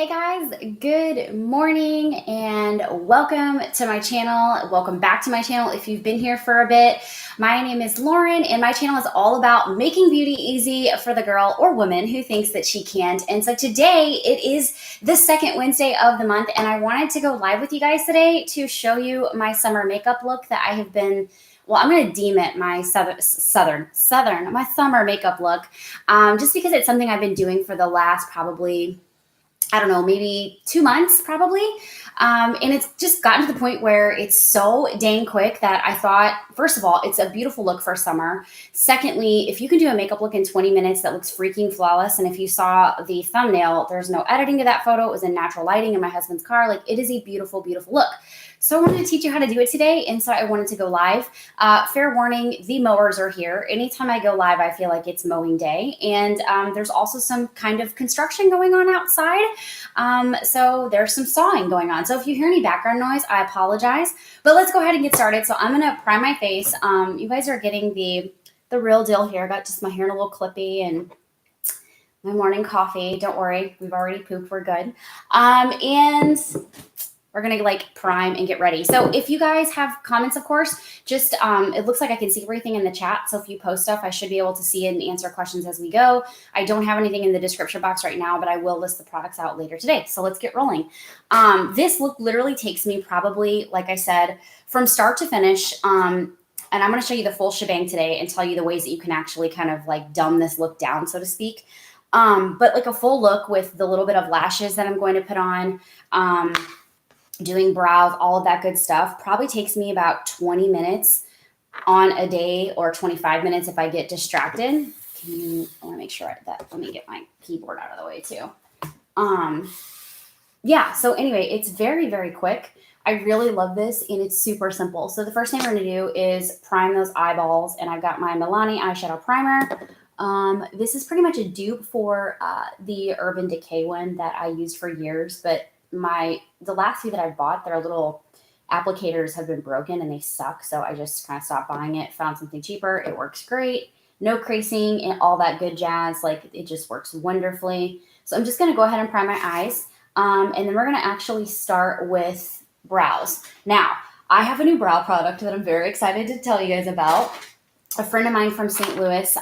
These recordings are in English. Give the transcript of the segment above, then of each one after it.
Hey guys, good morning and welcome to my channel. Welcome back to my channel if you've been here for a bit. My name is Lauren and my channel is all about making beauty easy for the girl or woman who thinks that she can't. And so today it is the second Wednesday of the month and I wanted to go live with you guys today to show you my summer makeup look that I have been, well, I'm going to deem it my my summer makeup look, just because it's something I've been doing for the last probably, I don't know, maybe 2 months probably. And it's just gotten to the point where it's so dang quick that I thought, first of all, it's a beautiful look for summer. Secondly, if you can do a makeup look in 20 minutes that looks freaking flawless, and if you saw the thumbnail, there's no editing to that photo. It was in natural lighting in my husband's car. Like, it is a beautiful, beautiful look. So I wanted to teach you how to do it today, and so I wanted to go live. Fair warning, the mowers are here. Anytime I go live, I feel like it's mowing day, and there's also some kind of construction going on outside. So there's some sawing going on. So if you hear any background noise, I apologize, but let's go ahead and get started. So I'm going to prime my face. You guys are getting the real deal here. I got just my hair in a little clippy and my morning coffee. Don't worry, we've already pooped. We're good. And we're going to like prime and get ready. So if you guys have comments, of course, just, it looks like I can see everything in the chat. So if you post stuff, I should be able to see it and answer questions as we go. I don't have anything in the description box right now, but I will list the products out later today. So let's get rolling. This look literally takes me probably, like I said, from start to finish. And I'm going to show you the full shebang today and tell you the ways that you can actually kind of like dumb this look down, so to speak. But like a full look with the little bit of lashes that I'm going to put on, doing brows, all of that good stuff, probably takes me about 20 minutes on a day, or 25 minutes if I get distracted. I want to make sure that, let me get my keyboard out of the way too. Yeah, so anyway, it's very, very quick. I really love this and it's super simple. So the first thing we're going to do is prime those eyeballs, and I've got my Milani eyeshadow primer. This is pretty much a dupe for the Urban Decay one that I used for years, but the last few that I've bought, their little applicators have been broken and they suck. So I just kind of stopped buying it, found something cheaper. It works great. No creasing and all that good jazz. Like, it just works wonderfully. So I'm just going to go ahead and prime my eyes. And then we're going to actually start with brows. Now, I have a new brow product that I'm very excited to tell you guys about. A friend of mine from St. Louis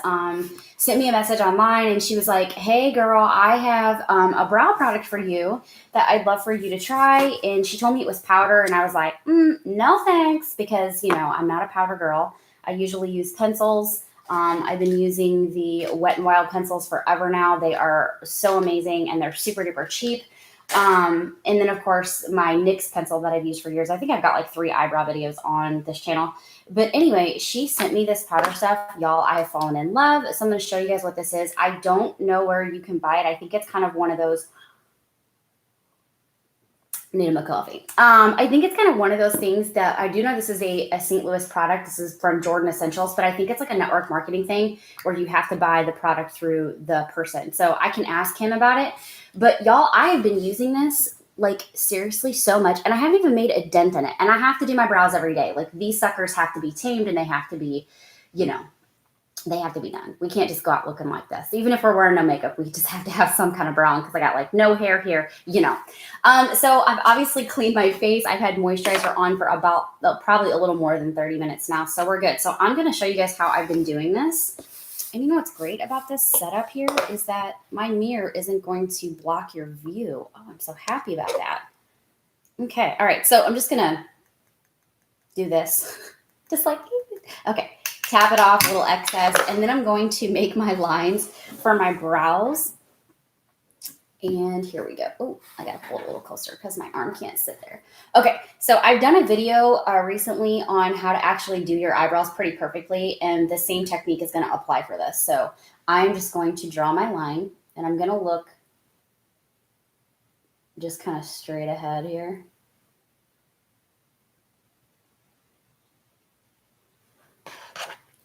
sent me a message online, and she was like, hey girl, I have a brow product for you that I'd love for you to try. And she told me it was powder, and I was like, no thanks, because, you know, I'm not a powder girl. I usually use pencils. I've been using the Wet n Wild pencils forever now. They are so amazing and they're super duper cheap. And then of course my NYX pencil that I've used for years. I think I've got like 3 eyebrow videos on this channel. But anyway, she sent me this powder stuff. Y'all, I have fallen in love. So I'm going to show you guys what this is. I don't know where you can buy it. I think it's kind of one of those. Need a coffee. I think it's kind of one of those things that I do know this is a St. Louis product. This is from Jordan Essentials, but I think it's like a network marketing thing where you have to buy the product through the person. So I can ask him about it. But y'all, I have been using this like seriously so much, and I haven't even made a dent in it. And I have to do my brows every day. Like, these suckers have to be tamed and they have to be, you know, they have to be done. We can't just go out looking like this. Even if we're wearing no makeup, we just have to have some kind of brow on, because I got like no hair here, you know. So I've obviously cleaned my face. I've had moisturizer on for about probably a little more than 30 minutes now. So we're good. So I'm going to show you guys how I've been doing this. And you know what's great about this setup here is that my mirror isn't going to block your view. Oh, I'm so happy about that. Okay. All right. So I'm just going to do this. Just like, okay. Tap it off, a little excess. And then I'm going to make my lines for my brows. And here we go. Oh, I got to pull it a little closer because my arm can't sit there. Okay, so I've done a video recently on how to actually do your eyebrows pretty perfectly, and the same technique is going to apply for this. So I'm just going to draw my line, and I'm going to look just kind of straight ahead here.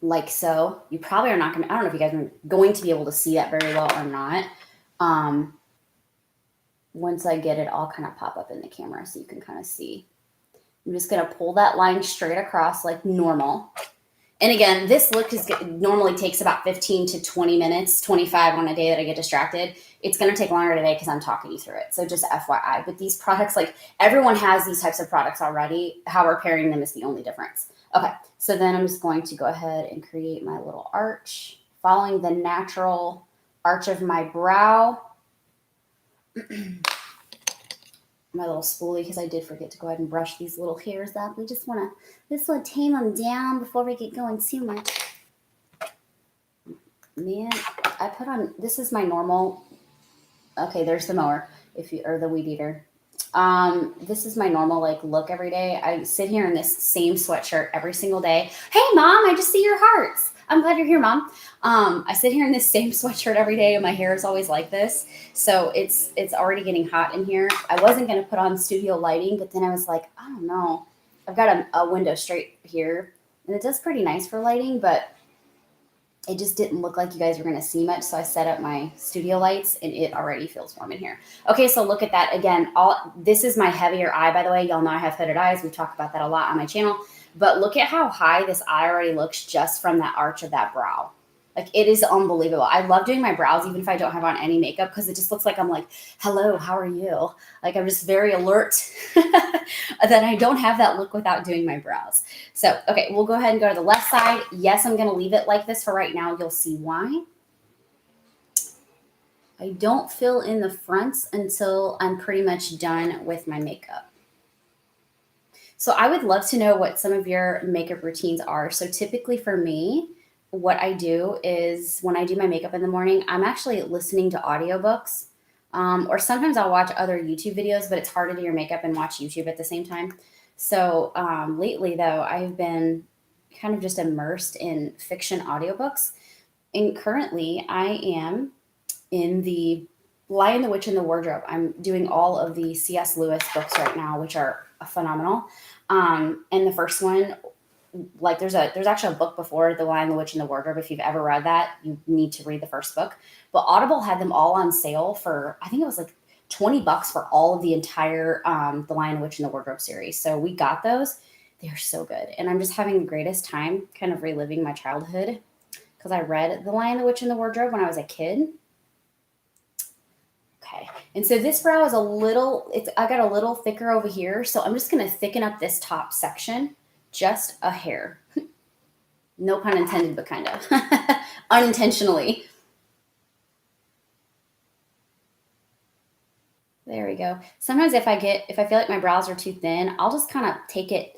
Like so. You probably are not going to, I don't know if you guys are going to be able to see that very well or not. Once I get it, I'll kind of pop up in the camera so you can kind of see. I'm just going to pull that line straight across like normal. And again, this look normally takes about 15 to 20 minutes, 25 on a day that I get distracted. It's going to take longer today because I'm talking you through it. So just FYI. But these products, like everyone has these types of products already. How we're pairing them is the only difference. Okay, so then I'm just going to go ahead and create my little arch, following the natural arch of my brow. My little spoolie, because I did forget to go ahead and brush these little hairs up. We just want to tame them down before we get going too much. Man, I put on, this is my normal, okay, there's the mower, or the weed eater. This is my normal like look every day. I sit here in this same sweatshirt every single day. Hey mom, I just see your hearts. I'm glad you're here, mom. I sit here in this same sweatshirt every day and my hair is always like this. So it's already getting hot in here. I wasn't going to put on studio lighting, but then I was like, I don't know. I've got a window straight here and it does pretty nice for lighting, but it just didn't look like you guys were going to see much. So I set up my studio lights and it already feels warm in here. Okay, so look at that. Again, this is my heavier eye, by the way. Y'all know I have hooded eyes. We talk about that a lot on my channel. But look at how high this eye already looks just from that arch of that brow. Like, it is unbelievable. I love doing my brows even if I don't have on any makeup because it just looks like I'm like, hello, how are you? Like, I'm just very alert that I don't have that look without doing my brows. So, okay, we'll go ahead and go to the left side. Yes, I'm going to leave it like this for right now. You'll see why. I don't fill in the fronts until I'm pretty much done with my makeup. So I would love to know what some of your makeup routines are. So typically for me, what I do is when I do my makeup in the morning, I'm actually listening to audiobooks. Or sometimes I'll watch other YouTube videos, but it's hard to do your makeup and watch YouTube at the same time. So lately, though, I've been kind of just immersed in fiction audiobooks. And currently, I am in the Lion, the Witch, and the Wardrobe. I'm doing all of the C.S. Lewis books right now, which are phenomenal. And the first one, like there's actually a book before The Lion, the Witch, and the Wardrobe. If you've ever read that, you need to read the first book. But Audible had them all on sale for, I think it was like $20 for all of the entire The Lion, the Witch, and the Wardrobe series. So we got those. They're so good. And I'm just having the greatest time kind of reliving my childhood because I read The Lion, the Witch, and the Wardrobe when I was a kid. Okay, and so this brow is I got a little thicker over here, so I'm just going to thicken up this top section just a hair. No pun intended, but kind of unintentionally. There we go. Sometimes if I feel like my brows are too thin, I'll just kind of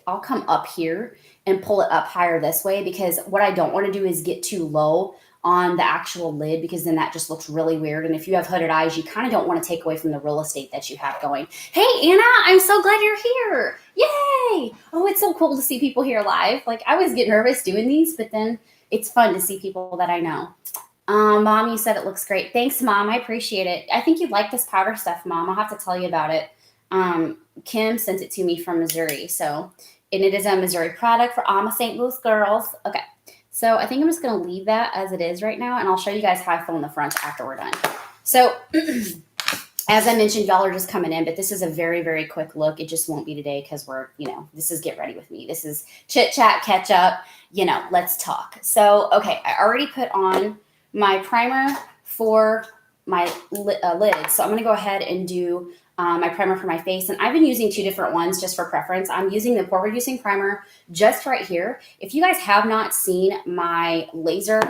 I'll come up here and pull it up higher this way because what I don't want to do is get too low on the actual lid because then that just looks really weird. And if you have hooded eyes, you kind of don't want to take away from the real estate that you have going. Hey, Anna, I'm so glad you're here. Yay. Oh, it's so cool to see people here live. Like I always get nervous doing these, but then it's fun to see people that I know. Mom, you said it looks great. Thanks, Mom. I appreciate it. I think you'd like this powder stuff, Mom. I'll have to tell you about it. Kim sent it to me from Missouri. And it is a Missouri product for all my St. Louis girls. Okay. So I think I'm just going to leave that as it is right now, and I'll show you guys how I fill in the front after we're done. So as I mentioned, y'all are just coming in, but this is a very, very quick look. It just won't be today because this is get ready with me. This is chit chat, catch up, let's talk. So, okay, I already put on my primer for my lids. So I'm going to go ahead and do my primer for my face. And I've been using two different ones just for preference. I'm using the pore reducing primer just right here. If you guys have not seen my laser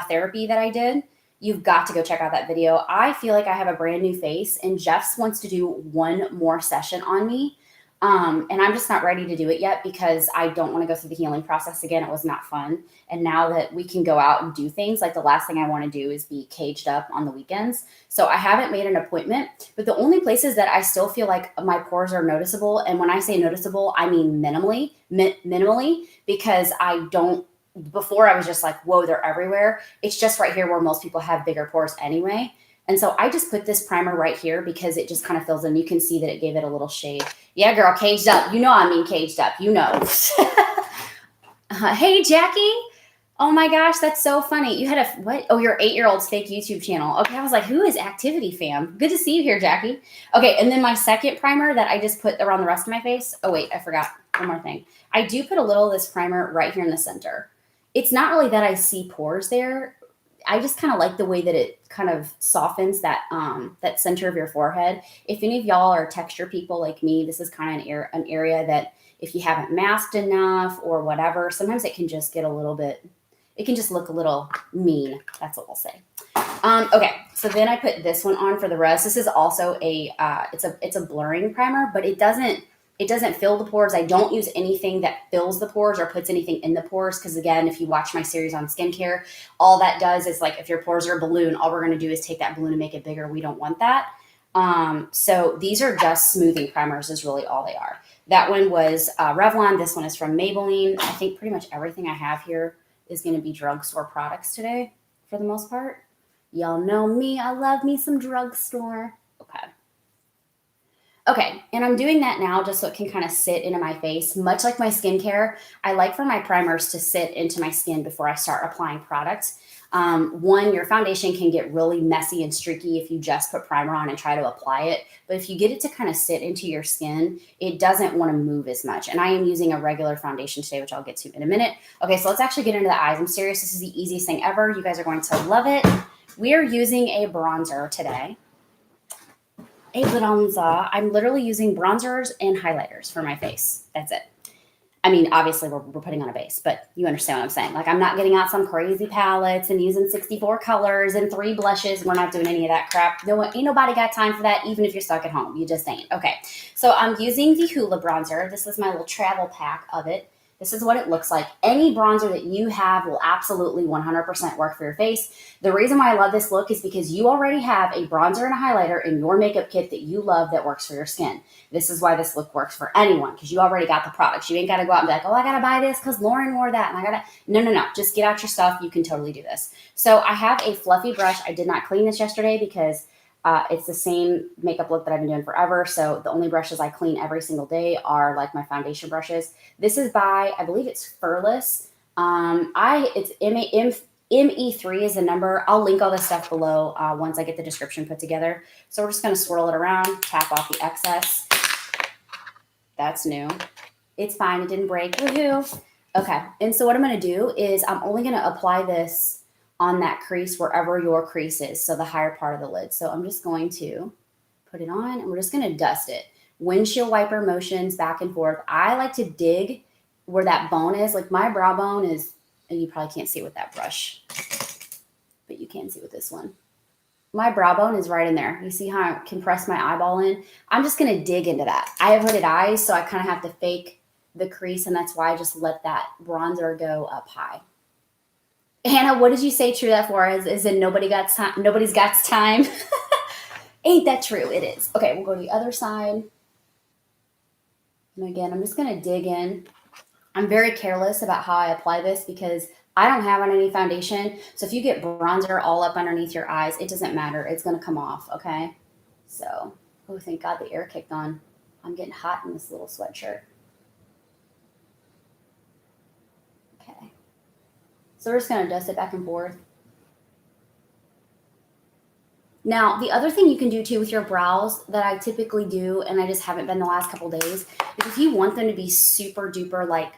therapy that I did, you've got to go check out that video. I feel like I have a brand new face and Jeff's wants to do one more session on me. And I'm just not ready to do it yet because I don't want to go through the healing process again. It was not fun. And now that we can go out and do things, like the last thing I want to do is be caged up on the weekends. So I haven't made an appointment, but the only places that I still feel like my pores are noticeable. And when I say noticeable, I mean minimally, because before I was just like, whoa, they're everywhere. It's just right here where most people have bigger pores anyway. And so I just put this primer right here because it just kind of fills in. You can see that it gave it a little shade. Yeah, girl, caged up. I mean caged up. Hey, Jackie. Oh my gosh, that's so funny. You had what? Oh, your 8-year-old's fake YouTube channel. Okay, I was like, who is Activity Fam? Good to see you here, Jackie. Okay, and then my second primer that I just put around the rest of my face. Oh, wait, I forgot one more thing. I do put a little of this primer right here in the center. it's not really that I see pores there. I just kind of like the way that it kind of softens that center of your forehead. If any of y'all are texture people like me, this is kind of an area that if you haven't masked enough or whatever, sometimes it can just get a little bit. It can just look a little mean. That's what we'll say. Okay, so then I put this one on for the rest. This is also it's a blurring primer, but it doesn't fill the pores. I don't use anything that fills the pores or puts anything in the pores because, again, if you watch my series on skincare, all that does is, like, if your pores are a balloon, all we're going to do is take that balloon and make it bigger. We don't want that. So these are just smoothing primers is really all they are. That one was Revlon. This one is from Maybelline. I think pretty much everything I have here is going to be drugstore products today for the most part. Y'all know me. I love me some drugstore. Okay, and I'm doing that now just so it can kind of sit into my face. Much like my skincare, I like for my primers to sit into my skin before I start applying products. One, your foundation can get really messy and streaky if you just put primer on and try to apply it. But if you get it to kind of sit into your skin, it doesn't want to move as much. And I am using a regular foundation today, which I'll get to in a minute. Okay, so let's actually get into the eyes. I'm serious. This is the easiest thing ever. You guys are going to love it. We are using a bronzer today. A bronzer. I'm literally using bronzers and highlighters for my face. That's it. I mean, obviously we're putting on a base, but you understand what I'm saying. Like, I'm not getting out some crazy palettes and using 64 colors and 3 blushes. We're not doing any of that crap. No, ain't nobody got time for that, even if you're stuck at home. You just ain't. Okay, so I'm using the Hoola Bronzer. This is my little travel pack of it. This is what it looks like. Any bronzer that you have will absolutely 100% work for your face. The reason why I love this look is because you already have a bronzer and a highlighter in your makeup kit that you love that works for your skin. This is why this look works for anyone, because you already got the products. You ain't got to go out and be like, oh, I got to buy this because Lauren wore that. And I got to. No. Just get out your stuff. You can totally do this. So I have a fluffy brush. I did not clean this yesterday because it's the same makeup look that I've been doing forever. So the only brushes I clean every single day are like my foundation brushes. This is by, I believe it's Furless. It's ME3 is the number. I'll link all this stuff below once I get the description put together. So we're just going to swirl it around, tap off the excess. That's new. It's fine. It didn't break. Woohoo. Okay. And so what I'm going to do is I'm only going to apply this on that crease wherever your crease is, so the higher part of the lid. So I'm just going to put it on and we're just going to dust it. Windshield wiper motions back and forth. I like to dig where that bone is. Like my brow bone is, and you probably can't see it with that brush, but you can see with this one. My brow bone is right in there. You see how I can press my eyeball in? I'm just going to dig into that. I have hooded eyes, so I kind of have to fake the crease, and that's why I just let that bronzer go up high. Hannah, what did you say true that for? Is it nobody's got time? Ain't that true? It is. Okay, we'll go to the other side. And again, I'm just going to dig in. I'm very careless about how I apply this because I don't have on any foundation. So if you get bronzer all up underneath your eyes, it doesn't matter. It's going to come off, okay? So, oh, thank God the air kicked on. I'm getting hot in this little sweatshirt. Okay. So we're just going to dust it back and forth. Now, the other thing you can do too with your brows that I typically do, and I just haven't been the last couple days, is if you want them to be super duper like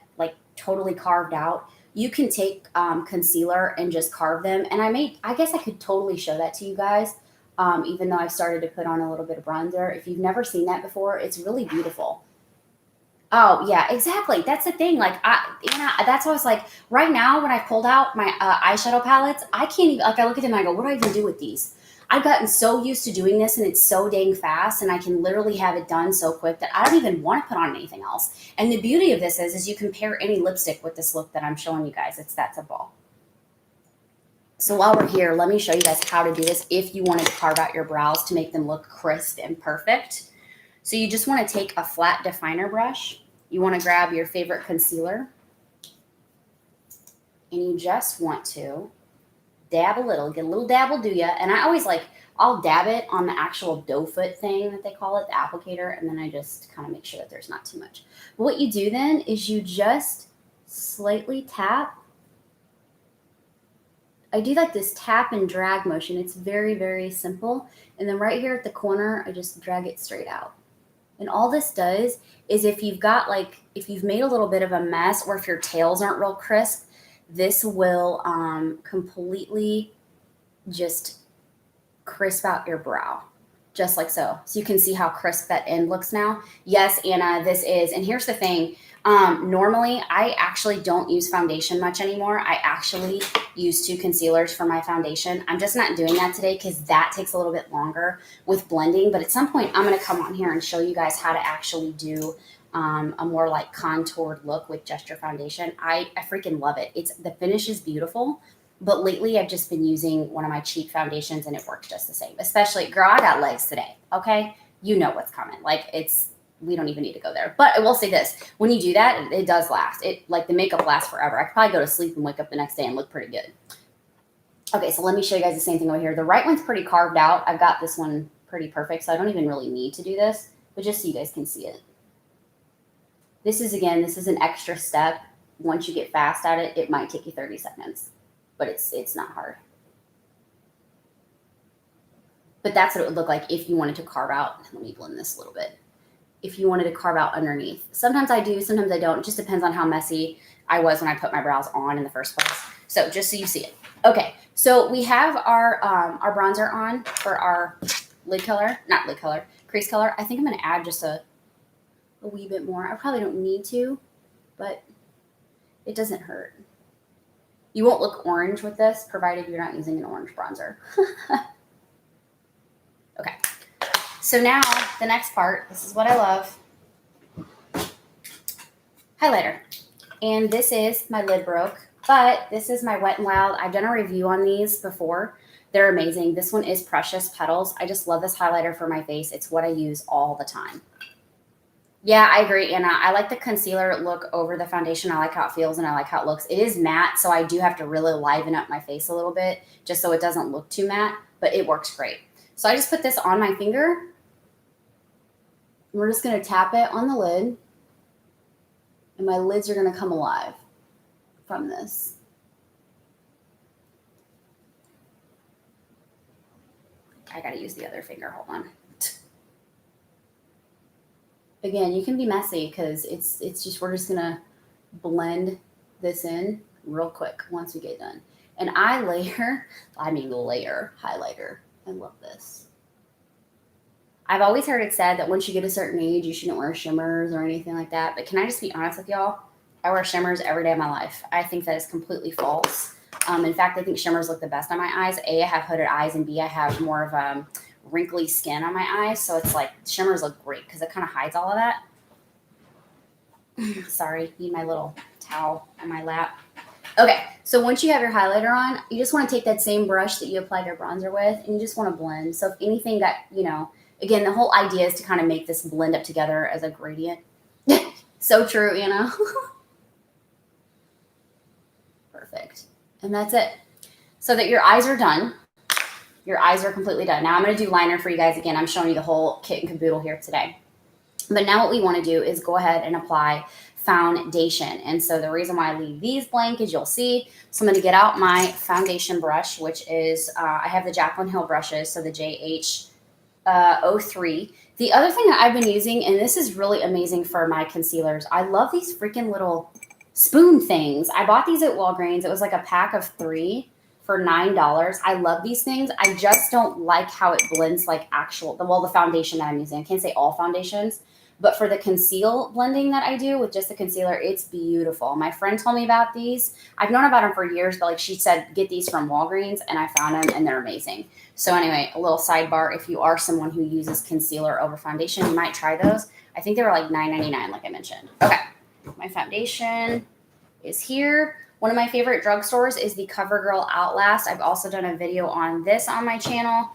totally carved out, you can take concealer and just carve them. And I guess I could totally show that to you guys, even though I've started to put on a little bit of bronzer. If you've never seen that before, it's really beautiful. Oh, yeah, exactly. That's the thing. Like, that's what I was like, right now when I pulled out my eyeshadow palettes, I can't even, like, I look at them and I go, what do I even do with these? I've gotten so used to doing this and it's so dang fast and I can literally have it done so quick that I don't even want to put on anything else. And the beauty of this is you can pair any lipstick with this look that I'm showing you guys. It's that simple. So while we're here, let me show you guys how to do this if you want to carve out your brows to make them look crisp and perfect. So you just want to take a flat definer brush. You want to grab your favorite concealer. And you just want to dab a little, get a little dabble, do ya? And I always I'll dab it on the actual doe foot thing that they call it, the applicator, and then I just kind of make sure that there's not too much. But what you do then is you just slightly tap. I do like this tap and drag motion. It's very, very simple. And then right here at the corner, I just drag it straight out. And all this does is if you've made a little bit of a mess or if your tails aren't real crisp, This will completely just crisp out your brow, just like so. So you can see how crisp that end looks now. Yes, Anna, this is, and here's the thing. Normally, I actually don't use foundation much anymore. I actually use 2 concealers for my foundation. I'm just not doing that today because that takes a little bit longer with blending. But at some point, I'm going to come on here and show you guys how to actually do a more like contoured look with just your foundation. I freaking love it. The finish is beautiful. But lately, I've just been using one of my cheap foundations, and it works just the same. Especially, girl, I got legs today, okay? You know what's coming. Like, we don't even need to go there. But I will say this. When you do that, it does last. Like, the makeup lasts forever. I could probably go to sleep and wake up the next day and look pretty good. Okay, so let me show you guys the same thing over here. The right one's pretty carved out. I've got this one pretty perfect, so I don't even really need to do this. But just so you guys can see it. This is an extra step. Once you get fast at it, it might take you 30 seconds. But it's not hard. But that's what it would look like if you wanted to carve out. Let me blend this a little bit. If you wanted to carve out underneath. Sometimes I do, sometimes I don't. It just depends on how messy I was when I put my brows on in the first place. So just so you see it. Okay, so we have our bronzer on for our lid color. Not lid color, crease color. I think I'm going to add just a wee bit more. I probably don't need to, but it doesn't hurt. You won't look orange with this, provided you're not using an orange bronzer. Okay. So now the next part, this is what I love. Highlighter. And this is my lid broke, but this is my Wet n Wild. I've done a review on these before. They're amazing. This one is Precious Petals. I just love this highlighter for my face. It's what I use all the time. Yeah, I agree, Anna. I like the concealer look over the foundation. I like how it feels and I like how it looks. It is matte, so I do have to really liven up my face a little bit just so it doesn't look too matte, but it works great. So I just put this on my finger. We're just going to tap it on the lid, and my lids are going to come alive from this. I got to use the other finger. Hold on. Again, you can be messy because it's just, we're just going to blend this in real quick once we get done. And I layer highlighter. I love this. I've always heard it said that once you get a certain age, you shouldn't wear shimmers or anything like that. But can I just be honest with y'all? I wear shimmers every day of my life. I think that is completely false. In fact, I think shimmers look the best on my eyes. A, I have hooded eyes, and B, I have more of wrinkly skin on my eyes, so it's like shimmers look great because it kind of hides all of that. Sorry, need my little towel on my lap. Okay, so once you have your highlighter on, you just want to take that same brush that you applied your bronzer with, and you just want to blend. So if anything that, again, the whole idea is to kind of make this blend up together as a gradient. So true, Perfect. And that's it. So that your eyes are done. Your eyes are completely done. Now I'm going to do liner for you guys again. I'm showing you the whole kit and caboodle here today. But now what we want to do is go ahead and apply foundation. And so the reason why I leave these blank is you'll see. So I'm going to get out my foundation brush, which is, I have the Jaclyn Hill brushes, so the JH03. The other thing that I've been using, and this is really amazing for my concealers, I love these freaking little spoon things. I bought these at Walgreens. It was like a pack of 3 for $9. I love these things. I just don't like how it blends like the foundation that I'm using. I can't say all foundations, but for the conceal blending that I do with just the concealer, it's beautiful. My friend told me about these. I've known about them for years, but like she said, get these from Walgreens, and I found them and they're amazing. So anyway, a little sidebar, if you are someone who uses concealer over foundation, you might try those. I think they were like $9.99, like I mentioned. Okay, my foundation is here. One of my favorite drugstores is the CoverGirl Outlast. I've also done a video on this on my channel.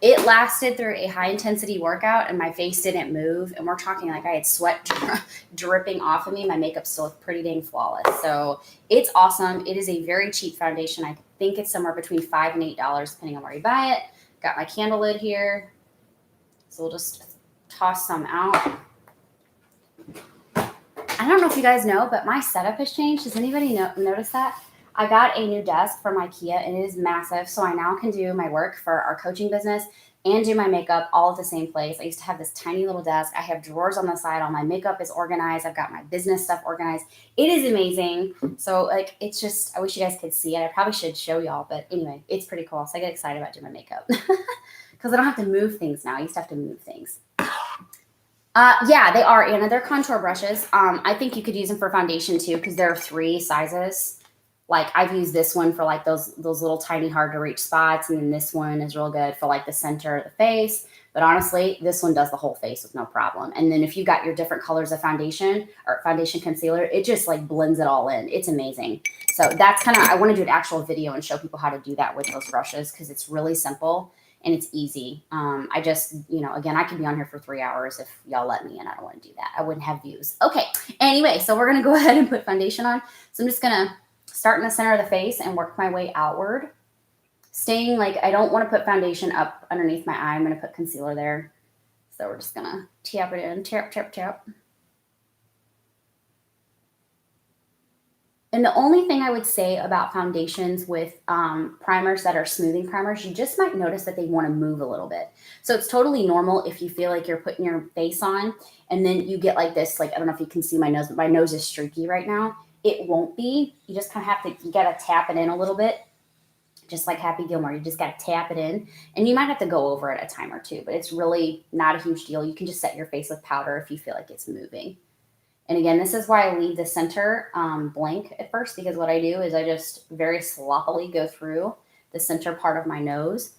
It lasted through a high intensity workout and my face didn't move. And we're talking like I had sweat dripping off of me. My makeup still looked pretty dang flawless. So it's awesome. It is a very cheap foundation. I think it's somewhere between $5 and $8 depending on where you buy it. Got my candle lid here. So we'll just toss some out. I don't know if you guys know, but my setup has changed. Does anybody notice that? I got a new desk from IKEA and it is massive. So I now can do my work for our coaching business and do my makeup all at the same place. I used to have this tiny little desk. I have drawers on the side. All my makeup is organized. I've got my business stuff organized. It is amazing. So like, it's just, I wish you guys could see it. I probably should show y'all, but anyway, it's pretty cool. So I get excited about doing my makeup because I don't have to move things now. I used to have to move things. Yeah, they are, Anna. They're contour brushes. I think you could use them for foundation too, because there are 3 sizes. Like I've used this one for like those little tiny hard to reach spots, and then this one is real good for like the center of the face. But honestly, this one does the whole face with no problem. And then if you got your different colors of foundation or foundation concealer, it just like blends it all in. It's amazing. So that's kind of, I want to do an actual video and show people how to do that with those brushes because it's really simple. And it's easy. I just, again, I could be on here for 3 hours if y'all let me, and I don't want to do that. I wouldn't have views. Okay. Anyway, so we're going to go ahead and put foundation on. So I'm just going to start in the center of the face and work my way outward. Staying like, I don't want to put foundation up underneath my eye. I'm going to put concealer there. So we're just going to tap it in, tap, tap, tap. And the only thing I would say about foundations with primers that are smoothing primers, you just might notice that they want to move a little bit. So it's totally normal if you feel like you're putting your face on and then you get like this, like, I don't know if you can see my nose, but my nose is streaky right now. It won't be. You just kind of have to, you got to tap it in a little bit, just like Happy Gilmore. You just got to tap it in, and you might have to go over it a time or two, but it's really not a huge deal. You can just set your face with powder if you feel like it's moving. And again, this is why I leave the center blank at first, because what I do is I just very sloppily go through the center part of my nose,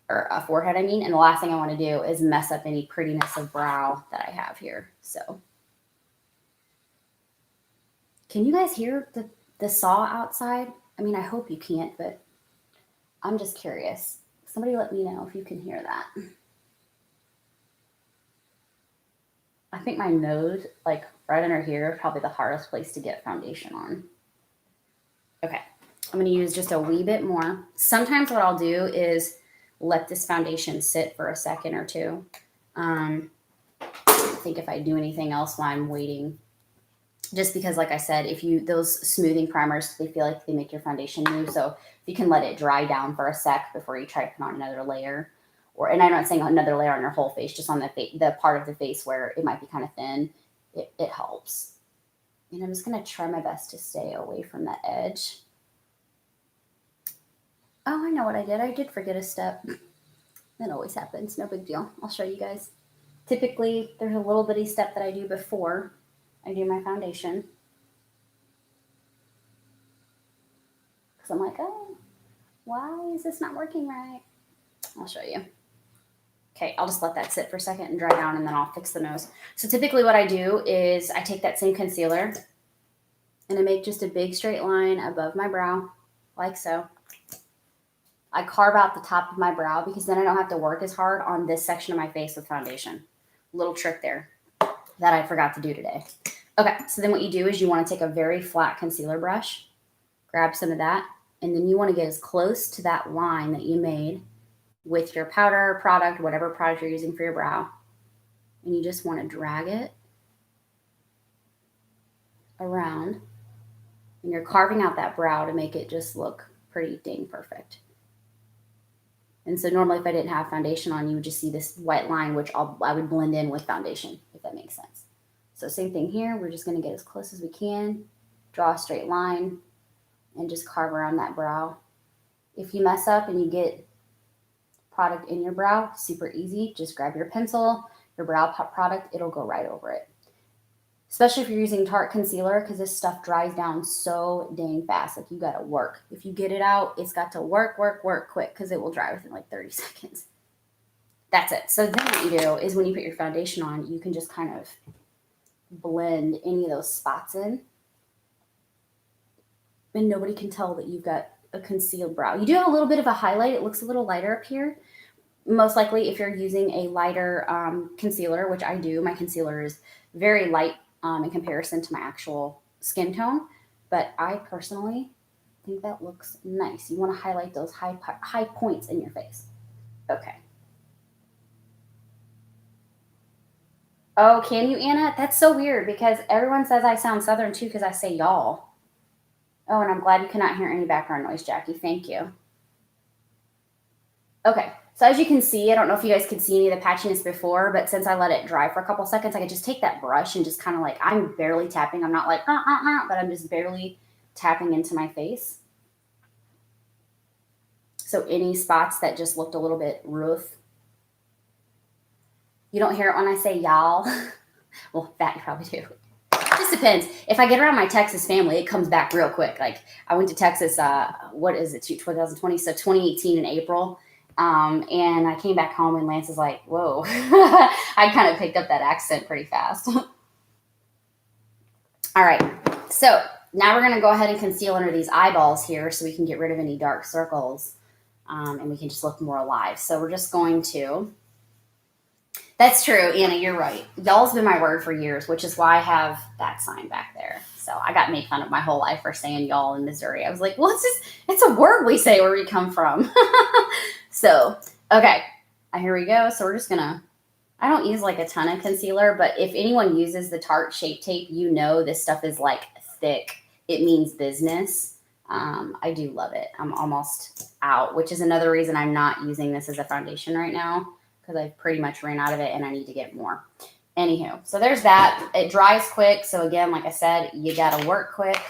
or forehead, I mean. And the last thing I want to do is mess up any prettiness of brow that I have here. So can you guys hear the saw outside? I mean, I hope you can't, but I'm just curious. Somebody let me know if you can hear that. I think my nose, like right under here, is probably the hardest place to get foundation on. Okay, I'm going to use just a wee bit more. Sometimes what I'll do is let this foundation sit for a second or two. I think if I do anything else while I'm waiting, just because, like I said, those smoothing primers, they feel like they make your foundation move. So you can let it dry down for a sec before you try to put on another layer. And I'm not saying another layer on your whole face, just on the part of the face where it might be kind of thin. It helps. And I'm just going to try my best to stay away from that edge. Oh, I know what I did. I did forget a step. That always happens. No big deal. I'll show you guys. Typically, there's a little bitty step that I do before I do my foundation. Because I'm like, oh, why is this not working right? I'll show you. Okay, I'll just let that sit for a second and dry down, and then I'll fix the nose. So typically what I do is I take that same concealer and I make just a big straight line above my brow, like so. I carve out the top of my brow because then I don't have to work as hard on this section of my face with foundation. Little trick there that I forgot to do today. Okay, so then what you do is you want to take a very flat concealer brush, grab some of that, and then you want to get as close to that line that you made with your powder product, whatever product you're using for your brow. And you just want to drag it around. And you're carving out that brow to make it just look pretty dang perfect. And so normally if I didn't have foundation on, you would just see this white line, which I would blend in with foundation, if that makes sense. So same thing here. We're just going to get as close as we can, draw a straight line, and just carve around that brow. If you mess up and you get product in your brow, super easy. Just grab your pencil, your brow product, it'll go right over it. Especially if you're using Tarte concealer, because this stuff dries down so dang fast. Like, you got to work. If you get it out, it's got to work quick, because it will dry within like 30 seconds. That's it. So then what you do is when you put your foundation on, you can just kind of blend any of those spots in. And nobody can tell that you've got a concealed brow. You do have a little bit of a highlight. It looks a little lighter up here. Most likely if you're using a lighter concealer, which I do, my concealer is very light in comparison to my actual skin tone. But I personally think that looks nice. You want to highlight those high points in your face. Okay. Oh, can you, Anna? That's so weird because everyone says I sound Southern too because I say y'all. Oh, and I'm glad you cannot hear any background noise, Jackie. Thank you. Okay, so as you can see, I don't know if you guys could see any of the patchiness before, but since I let it dry for a couple seconds, I could just take that brush and just kind of like, I'm barely tapping. I'm not like, but I'm just barely tapping into my face. So any spots that just looked a little bit rough. You don't hear it when I say y'all. Well, that you probably do. Just depends. If I get around my Texas family, it comes back real quick. Like I went to Texas, what is it, 2020? So 2018 in April. And I came back home and Lance is like, whoa. I kind of picked up that accent pretty fast. All right. So now we're going to go ahead and conceal under these eyeballs here so we can get rid of any dark circles. And we can just look more alive. So we're just going to... That's true, Anna, you're right. Y'all's been my word for years, which is why I have that sign back there. So I got made fun of my whole life for saying y'all in Missouri. I was like, well, it's a word we say where we come from. So, okay, here we go. So we're just gonna, I don't use like a ton of concealer, but if anyone uses the Tarte Shape Tape, you know this stuff is like thick. It means business. I do love it. I'm almost out, which is another reason I'm not using this as a foundation right now, because I pretty much ran out of it and I need to get more. Anywho, so there's that. It dries quick. So again, like I said, you got to work quick.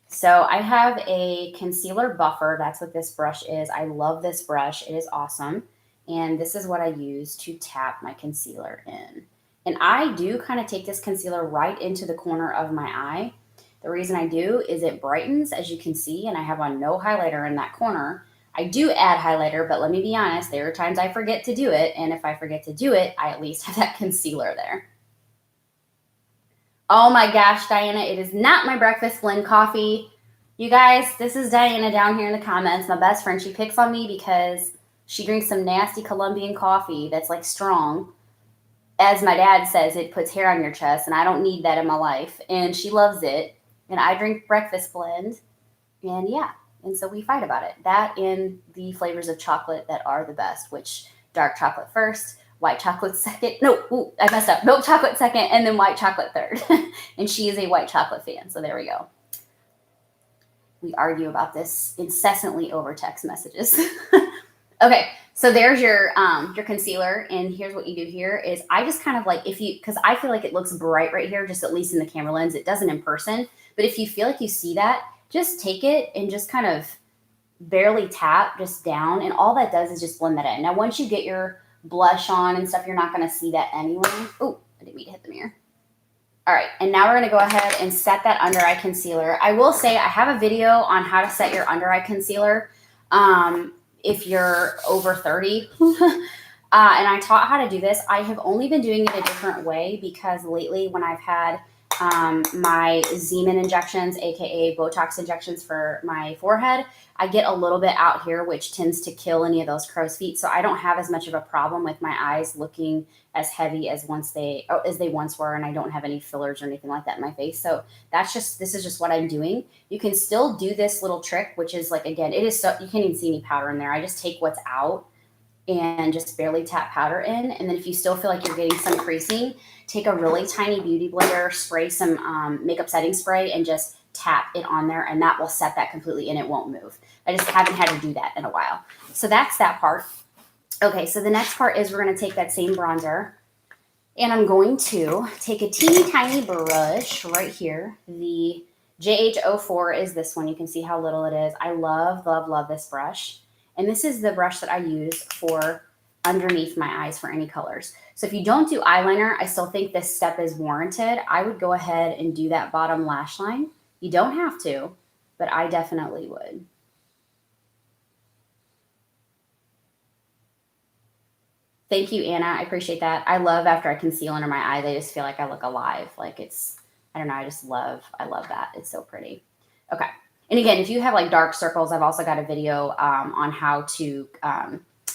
So I have a concealer buffer. That's what this brush is. I love this brush. It is awesome. And this is what I use to tap my concealer in. And I do kind of take this concealer right into the corner of my eye. The reason I do is it brightens, as you can see, and I have on no highlighter in that corner. I do add highlighter, but let me be honest, there are times I forget to do it, and if I forget to do it, I at least have that concealer there. Oh my gosh, Diana, it is not my breakfast blend coffee. You guys, this is Diana down here in the comments, my best friend. She picks on me because she drinks some nasty Colombian coffee that's like strong. As my dad says, it puts hair on your chest, and I don't need that in my life. And she loves it, and I drink breakfast blend, and yeah. And so we fight about it. That and the flavors of chocolate that are the best, which dark chocolate first, white chocolate second. No, ooh, I messed up. Milk chocolate second, and then white chocolate third. And she is a white chocolate fan, so there we go. We argue about this incessantly over text messages. Okay, so there's your concealer, and here's what you do here is I just kind of like, because I feel like it looks bright right here, just at least in the camera lens. It doesn't in person, but if you feel like you see that, just take it and just kind of barely tap just down, and all that does is just blend that in. Now, once you get your blush on and stuff, you're not going to see that anyway. Oh, I didn't mean to hit the mirror. All right, and now we're going to go ahead and set that under eye concealer. I will say I have a video on how to set your under eye concealer if you're over 30. And I taught how to do this. I have only been doing it a different way because lately when I've had my Zeman injections, aka Botox injections for my forehead, I get a little bit out here, which tends to kill any of those crow's feet. So I don't have as much of a problem with my eyes looking as heavy as they once were, and I don't have any fillers or anything like that in my face. So this is just what I'm doing. You can still do this little trick, which is like, again, it is so you can't even see any powder in there. I just take what's out and just barely tap powder in. And then if you still feel like you're getting some creasing, take a really tiny beauty blender, spray some makeup setting spray, and just tap it on there, and that will set that completely and it won't move. I just haven't had to do that in a while. So that's that part. Okay, so the next part is we're going to take that same bronzer, and I'm going to take a teeny tiny brush right here. The JH04 is this one. You can see how little it is. I love, love, love this brush. And this is the brush that I use for underneath my eyes for any colors. So if you don't do eyeliner, I still think this step is warranted. I would go ahead and do that bottom lash line. You don't have to, but I definitely would. Thank you, Anna. I appreciate that. I love after I conceal under my eye, they just feel like I look alive. Like I don't know, I love that. It's so pretty. Okay. And again, if you have like dark circles, I've also got a video on how to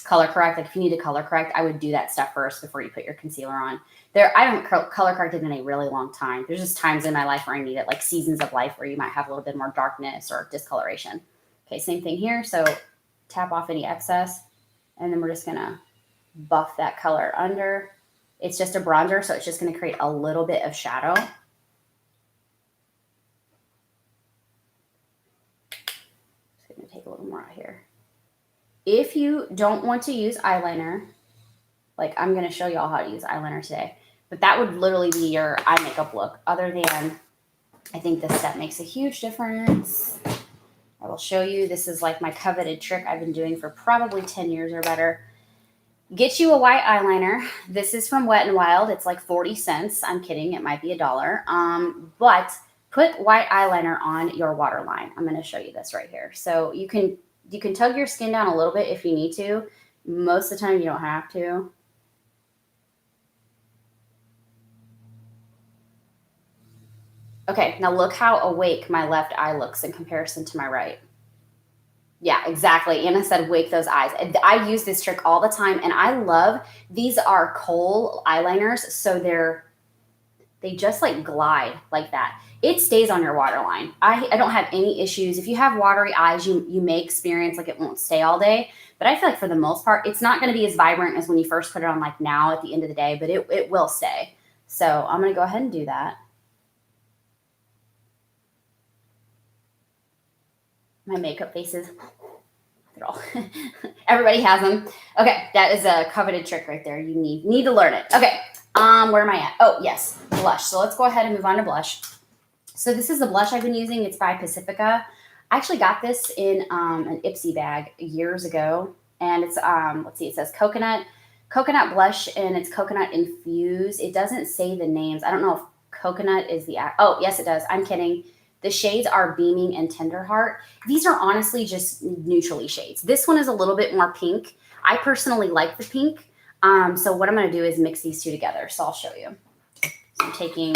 color correct. Like if you need to color correct, I would do that stuff first before you put your concealer on. I haven't color corrected in a really long time. There's just times in my life where I need it, like seasons of life where you might have a little bit more darkness or discoloration. Okay, same thing here. So tap off any excess, and then we're just gonna buff that color under. It's just a bronzer, so it's just gonna create a little bit of shadow. If you don't want to use eyeliner, like I'm going to show y'all how to use eyeliner today, but that would literally be your eye makeup look. Other than, I think this step makes a huge difference. I will show you. This is like my coveted trick I've been doing for probably 10 years or better. Get you a white eyeliner. This is from Wet n Wild. It's like 40 cents. I'm kidding. It might be $1. But put white eyeliner on your waterline. I'm going to show you this right here. So you can tug your skin down a little bit if you need to. Most of the time you don't have to. Okay, now look how awake my left eye looks in comparison to my right. Yeah, exactly. Anna said, wake those eyes. I use this trick all the time, and I love, these are kohl eyeliners, so they just like glide like that. It stays on your waterline. I don't have any issues. If you have watery eyes, you may experience like it won't stay all day, but I feel like for the most part, it's not going to be as vibrant as when you first put it on like now at the end of the day, but it will stay. So I'm going to go ahead and do that. My makeup faces. Everybody has them. Okay, that is a coveted trick right there. You need to learn it. Okay, where am I at? Oh, yes, blush. So let's go ahead and move on to blush. So this is the blush I've been using. It's by Pacifica. I actually got this in an Ipsy bag years ago, and it's let's see, it says coconut blush, and it's coconut infused. It doesn't say the names. I don't know if coconut is the oh, yes, it does. I'm kidding. The shades are Beaming and Tender Heart. These are honestly just neutrally shades. This one is a little bit more pink. I personally like the pink. So what I'm going to do is mix these two together. So I'll show you. So I'm taking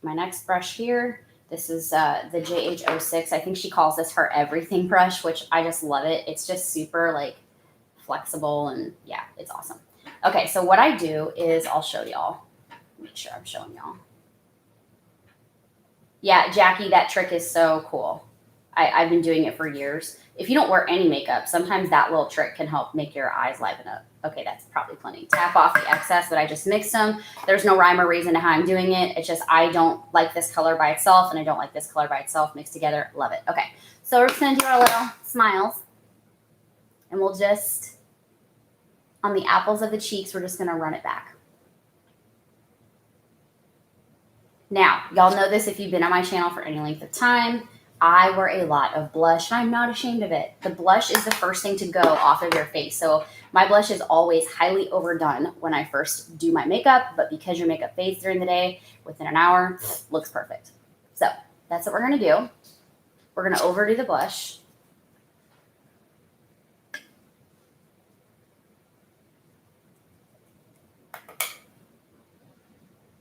my next brush here. This is the JH06. I think she calls this her everything brush, which I just love it. It's just super like flexible, and yeah, it's awesome. Okay, so what I do is I'll show y'all. Make sure I'm showing y'all. Yeah, Jackie, that trick is so cool. I've been doing it for years. If you don't wear any makeup, sometimes that little trick can help make your eyes liven up. Okay, that's probably plenty. Tap off the excess, but I just mixed them. There's no rhyme or reason to how I'm doing it. It's just I don't like this color by itself, and I don't like this color by itself mixed together. Love it. Okay, so we're just going to do our little smiles. And we'll just, on the apples of the cheeks, we're just going to run it back. Now, y'all know this if you've been on my channel for any length of time. I wear a lot of blush, and I'm not ashamed of it. The blush is the first thing to go off of your face. So my blush is always highly overdone when I first do my makeup, but because your makeup fades during the day, within an hour, looks perfect. So that's what we're going to do. We're going to overdo the blush.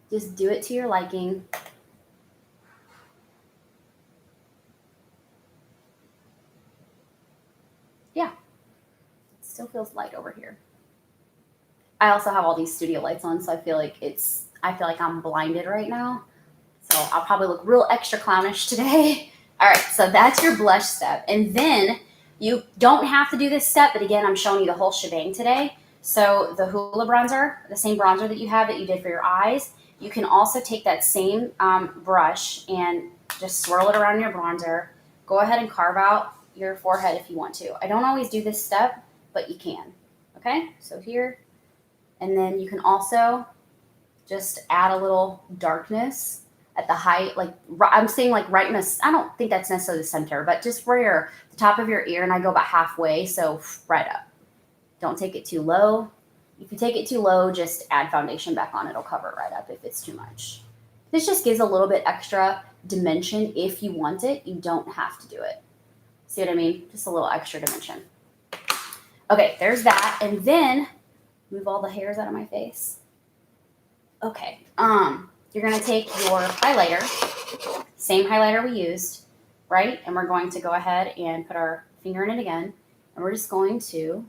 Just do it to your liking. Yeah, it still feels light over here. I also have all these studio lights on, so I feel like I'm blinded right now. So I'll probably look real extra clownish today. All right, so that's your blush step. And then you don't have to do this step, but again, I'm showing you the whole shebang today. So the Hoola Bronzer, the same bronzer that you did for your eyes, you can also take that same brush and just swirl it around your bronzer. Go ahead and carve out your forehead if you want to. I don't always do this step, but you can. Okay, so here. And then you can also just add a little darkness at the height, like I'm saying, like right in a, I don't think that's necessarily the center, but just where the top of your ear, and I go about halfway, so right up. Don't take it too low. If you take it too low, just add foundation back on. It'll cover it right up if it's too much. This just gives a little bit extra dimension if you want it. You don't have to do it. See what I mean? Just a little extra dimension. Okay, there's that. And then move all the hairs out of my face. Okay, you're gonna take your highlighter, same highlighter we used, right? And we're going to go ahead and put our finger in it again. And we're just going to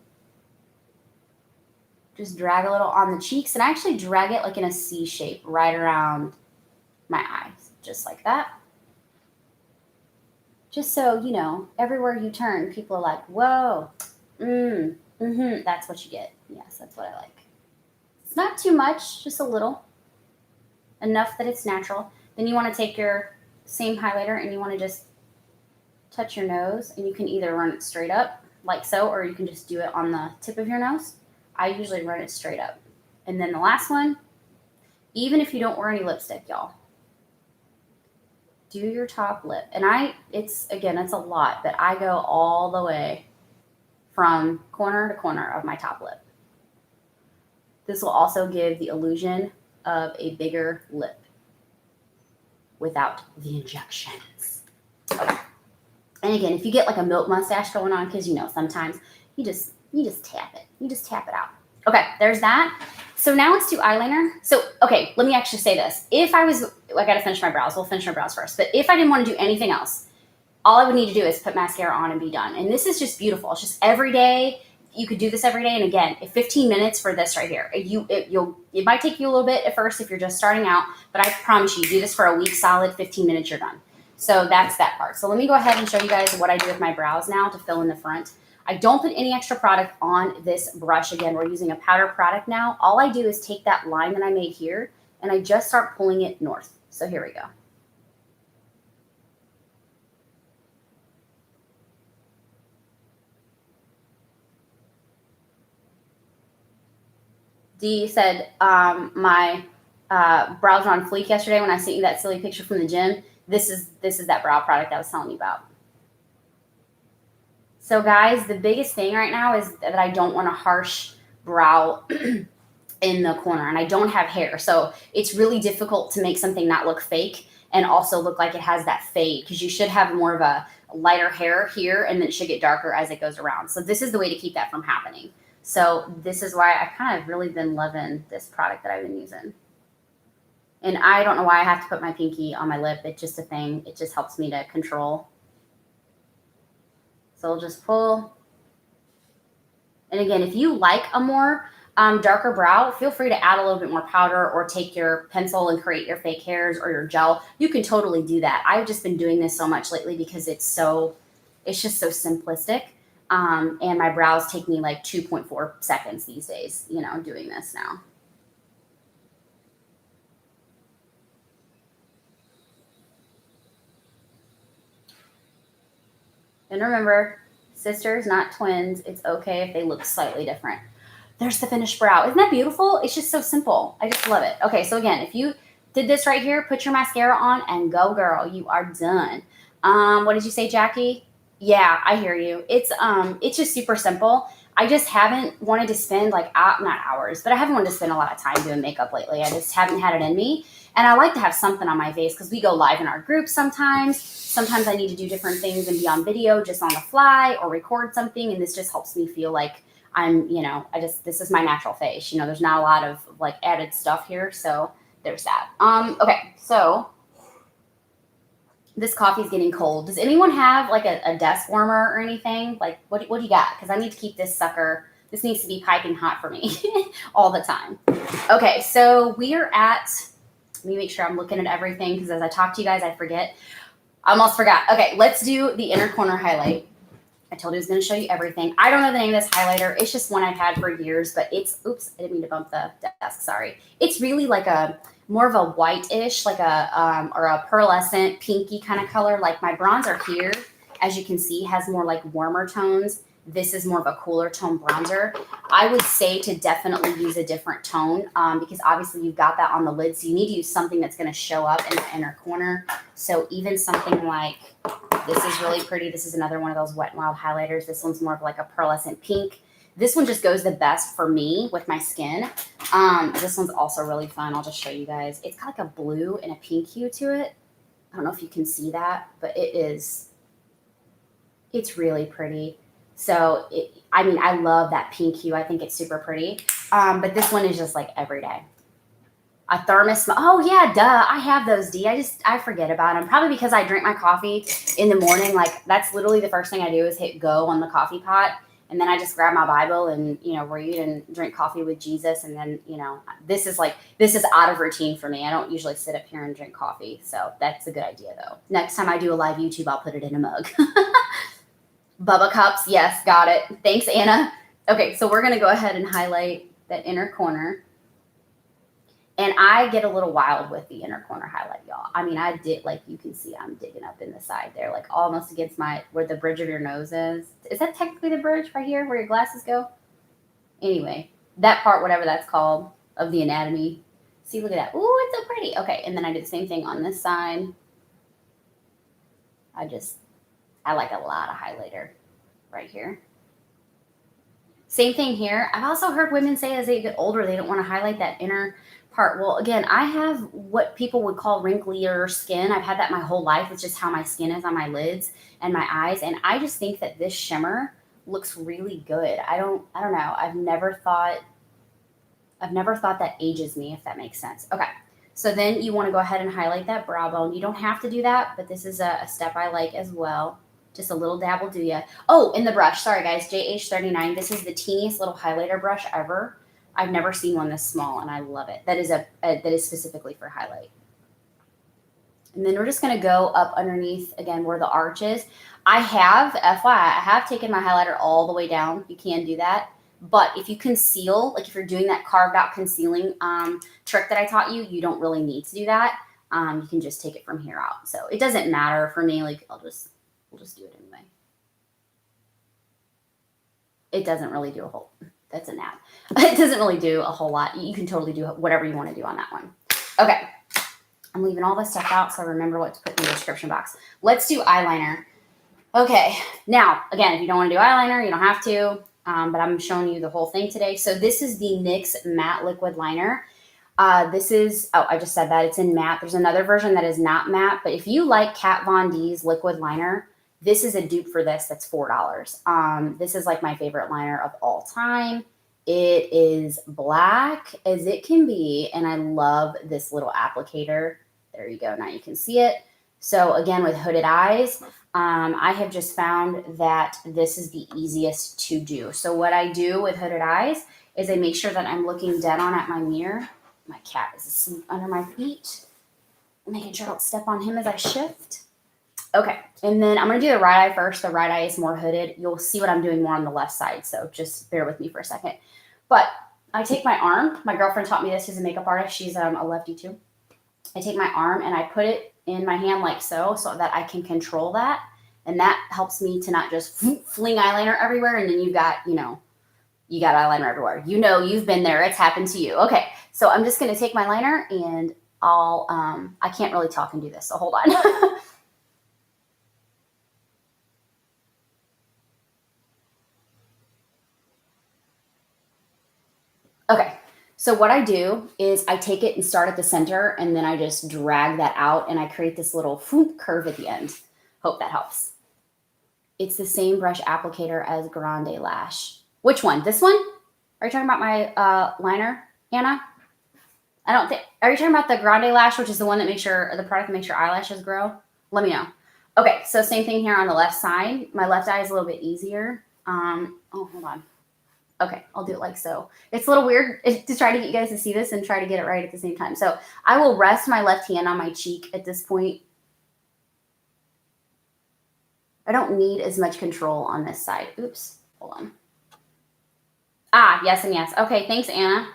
just drag a little on the cheeks, and actually drag it like in a C shape right around my eyes, just like that. Just so, you know, everywhere you turn, people are like, whoa, that's what you get. Yes, that's what I like. It's not too much, just a little. Enough that it's natural. Then you want to take your same highlighter and you want to just touch your nose, and you can either run it straight up like so, or you can just do it on the tip of your nose. I usually run it straight up. And then the last one, even if you don't wear any lipstick, y'all, do your top lip. And it's a lot, but I go all the way from corner to corner of my top lip. This will also give the illusion of a bigger lip without the injections. Okay. And again, if you get like a milk mustache going on, because sometimes you just tap it. You just tap it out. Okay, there's that. So now let's do eyeliner. So, okay, let me actually say this. If I got to finish my brows. We'll finish my brows first. But if I didn't want to do anything else, all I would need to do is put mascara on and be done. And this is just beautiful. It's just every day. You could do this every day. And again, 15 minutes for this right here. It might take you a little bit at first if you're just starting out, but I promise you, do this for a week solid, 15 minutes, you're done. So that's that part. So let me go ahead and show you guys what I do with my brows now to fill in the front. I don't put any extra product on this brush. Again, we're using a powder product now. All I do is take that line that I made here and I just start pulling it north. So here we go. Dee said my brows were on fleek yesterday when I sent you that silly picture from the gym. This is that brow product I was telling you about. So guys, the biggest thing right now is that I don't want a harsh brow in the corner, and I don't have hair. So it's really difficult to make something not look fake and also look like it has that fade, because you should have more of a lighter hair here and then it should get darker as it goes around. So this is the way to keep that from happening. So this is why I kind of really been loving this product that I've been using. And I don't know why I have to put my pinky on my lip. It's just a thing. It just helps me to control. So I'll just pull. And again, if you like a more darker brow, feel free to add a little bit more powder or take your pencil and create your fake hairs or your gel. You can totally do that. I've just been doing this so much lately because it's just so simplistic. And my brows take me like 2.4 seconds these days, doing this now. And remember, sisters, not twins. It's okay if they look slightly different. There's the finished brow. Isn't that beautiful? It's just so simple. I just love it. Okay, so again, if you did this right here, put your mascara on and go, girl. You are done. What did you say, Jackie? Yeah, I hear you. It's just super simple. I just haven't wanted to spend not hours, but I haven't wanted to spend a lot of time doing makeup lately. I just haven't had it in me. And I like to have something on my face because we go live in our group sometimes. Sometimes I need to do different things and be on video just on the fly or record something. And this just helps me feel like I'm, this is my natural face. There's not a lot of added stuff here. So there's that. Okay, so this coffee is getting cold. Does anyone have a desk warmer or anything? What do you got? Because I need to keep this sucker. This needs to be piping hot for me all the time. Okay, so we are at, let me make sure I'm looking at everything because as I talk to you guys, I forget. I almost forgot. Okay, let's do the inner corner highlight. I told you I was going to show you everything. I don't know the name of this highlighter. It's just one I've had for years, but oops, I didn't mean to bump the desk, sorry. It's really more of a white-ish, or a pearlescent, pinky kind of color. Like my bronzer here, as you can see, has more warmer tones. This is more of a cooler tone bronzer. I would say to definitely use a different tone because obviously you've got that on the lid. So you need to use something that's going to show up in the inner corner. So even something like this is really pretty. This is another one of those Wet n Wild highlighters. This one's more of a pearlescent pink. This one just goes the best for me with my skin. This one's also really fun. I'll just show you guys. It's got a blue and a pink hue to it. I don't know if you can see that, but it's really pretty. So, I love that pink hue. I think it's super pretty. But this one is just every day. A thermos. Oh, yeah, duh. I have those, D. I forget about them. Probably because I drink my coffee in the morning. That's literally the first thing I do is hit go on the coffee pot. And then I just grab my Bible and, read and drink coffee with Jesus. And then, this is out of routine for me. I don't usually sit up here and drink coffee. So that's a good idea, though. Next time I do a live YouTube, I'll put it in a mug. Bubba cups. Yes, got it. Thanks, Anna. Okay, so we're going to go ahead and highlight that inner corner. And I get a little wild with the inner corner highlight, y'all. I mean, I did, like, you can see I'm digging up in the side there, like almost against where the bridge of your nose is. Is that technically the bridge right here where your glasses go? Anyway, that part, whatever that's called, of the anatomy. See, look at that. Ooh, it's so pretty. Okay, and then I did the same thing on this side. I like a lot of highlighter right here. Same thing here. I've also heard women say as they get older, they don't want to highlight that inner part. Well, again, I have what people would call wrinklier skin. I've had that my whole life. It's just how my skin is on my lids and my eyes. And I just think that this shimmer looks really good. I don't know. I've never thought that ages me, if that makes sense. Okay. So then you want to go ahead and highlight that brow bone. You don't have to do that, but this is a step I like as well. Just a little dab will do ya. Oh, in the brush. Sorry, guys. JH39. This is the teeniest little highlighter brush ever. I've never seen one this small, and I love it. That is specifically for highlight. And then we're just going to go up underneath, again, where the arch is. FYI, I have taken my highlighter all the way down. You can do that. But if you conceal, like if you're doing that carved out concealing trick that I taught you, you don't really need to do that. You can just take it from here out. So it doesn't matter for me. Like we'll just do it anyway. It doesn't really do a whole, that's a nap. It doesn't really do a whole lot. You can totally do whatever you want to do on that one. Okay. I'm leaving all this stuff out so I remember what to put in the description box. Let's do eyeliner. Okay. Now, again, if you don't want to do eyeliner, you don't have to. But I'm showing you the whole thing today. So this is the NYX Matte Liquid Liner. This is, I just said that. It's in matte. There's another version that is not matte. But if you like Kat Von D's liquid liner, this is a dupe for this. That's $4. This is like my favorite liner of all time. It is black as it can be. And I love this little applicator. There you go. Now you can see it. So again, with hooded eyes, I have just found that this is the easiest to do. So what I do with hooded eyes is I make sure that I'm looking dead on at my mirror. My cat is asleep under my feet. Making sure I don't step on him as I shift. Okay, and then I'm going to do the right eye first. The right eye is more hooded. You'll see what I'm doing more on the left side, so just bear with me for a second. But I take my arm. My girlfriend taught me this. She's a makeup artist. She's a lefty too. I take my arm and I put it in my hand like so that I can control that. And that helps me to not just fling eyeliner everywhere and then you got eyeliner everywhere. You know, you've been there. It's happened to you. Okay, so I'm just going to take my liner and I can't really talk and do this, so hold on. Okay, so what I do is I take it and start at the center and then I just drag that out and I create this little curve at the end. Hope that helps. It's the same brush applicator as Grande Lash. Which one? This one? Are you talking about my liner, Anna? I don't think. Are you talking about the Grande Lash, which is the one that makes the product that makes your eyelashes grow? Let me know. Okay, so same thing here on the left side. My left eye is a little bit easier. Oh, hold on. Okay, I'll do it like so. It's a little weird to try to get you guys to see this and try to get it right at the same time. So I will rest my left hand on my cheek at this point. I don't need as much control on this side. Oops, hold on. Yes and yes. Okay, thanks, Anna.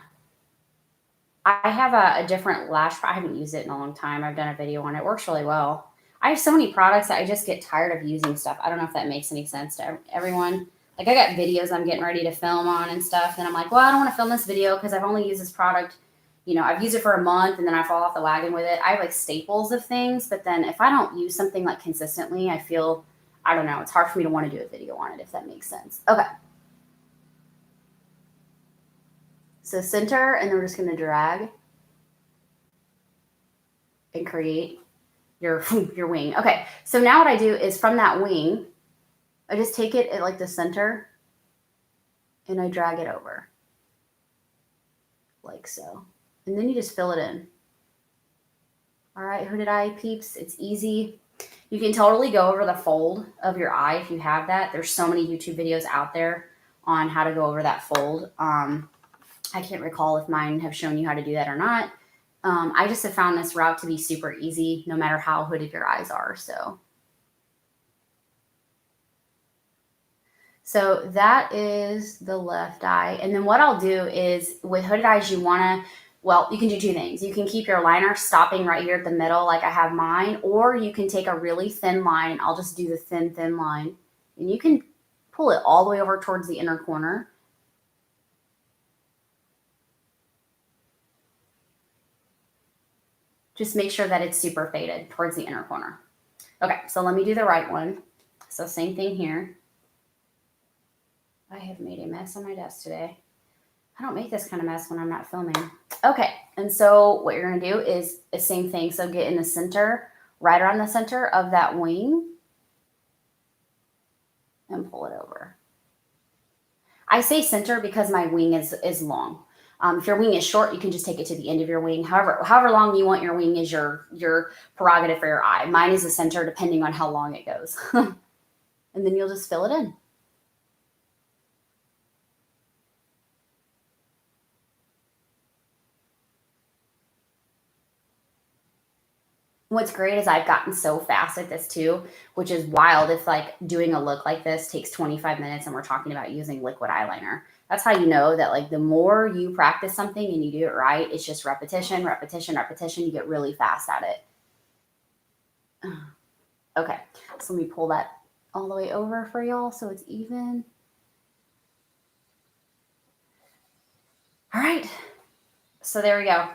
I have a different lash. I haven't used it in a long time. I've done a video on it. It works really well. I have so many products that I just get tired of using stuff. I don't know if that makes any sense to everyone. Like I got videos I'm getting ready to film on and stuff. And I'm like, well, I don't want to film this video because I've only used this product. You know, I've used it for a month and then I fall off the wagon with it. I have like staples of things. But then if I don't use something like consistently, I feel, I don't know, it's hard for me to want to do a video on it, if that makes sense. Okay. So center, and then we're just going to drag and create your wing. Okay, so now what I do is from that wing, I just take it at like the center and I drag it over like so. And then you just fill it in. All right, hooded eye peeps, it's easy. You can totally go over the fold of your eye if you have that. There's so many YouTube videos out there on how to go over that fold. I can't recall if mine have shown you how to do that or not. I just have found this route to be super easy no matter how hooded your eyes are. So that is the left eye. And then what I'll do is with hooded eyes, you want to, Well, you can do two things. You can keep your liner stopping right here at the middle like I have mine, or you can take a really thin line, and I'll just do the thin line, and you can pull it all the way over towards the inner corner. Just make sure that it's super faded towards the inner corner. Okay, so let me do the right one. So same thing here. I have made a mess on my desk today. I don't make this kind of mess when I'm not filming. Okay, and so what you're gonna do is the same thing. So get in the center, right around the center of that wing, and pull it over. I say center because my wing is long. If your wing is short, you can just take it to the end of your wing. However long you want your wing is your prerogative for your eye. Mine is the center depending on how long it goes. And then you'll just fill it in. What's great is I've gotten so fast at this too, which is wild if like doing a look like this takes 25 minutes and we're talking about using liquid eyeliner. That's how you know that like the more you practice something and you do it right, it's just repetition, repetition, repetition. You get really fast at it. Okay, so let me pull that all the way over for y'all so it's even. All right, so there we go.